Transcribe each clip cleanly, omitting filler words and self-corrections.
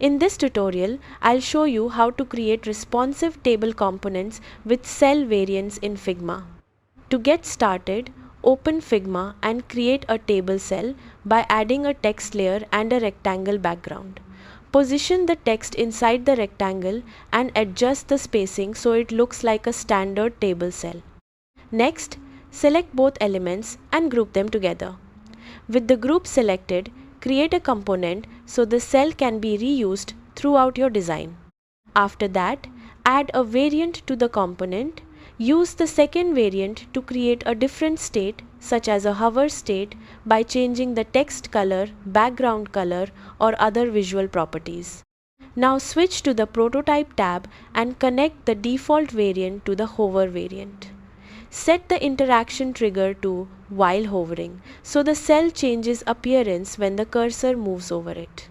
In this tutorial, I'll show you how to create responsive table components with cell variants in Figma. To get started, open Figma and create a table cell by adding a text layer and a rectangle background. Position the text inside the rectangle and adjust the spacing so it looks like a standard table cell. Next, select both elements and group them together. With the group selected, create a component so the cell can be reused throughout your design. After that, add a variant to the component. Use the second variant to create a different state, such as a hover state, by changing the text color, background color, or other visual properties. Now switch to the Prototype tab and connect the default variant to the hover variant. Set the interaction trigger to while hovering, so the cell changes appearance when the cursor moves over it.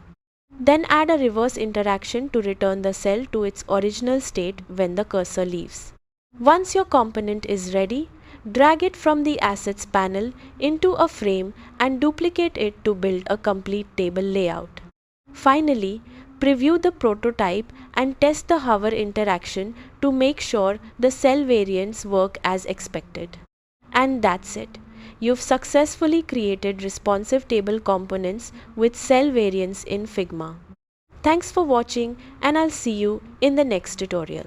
Then add a reverse interaction to return the cell to its original state when the cursor leaves. Once your component is ready, drag it from the Assets panel into a frame and duplicate it to build a complete table layout. Finally, preview the prototype and test the hover interaction to make sure the cell variants work as expected. And that's it. You've successfully created responsive table components with cell variants in Figma. Thanks for watching, and I'll see you in the next tutorial.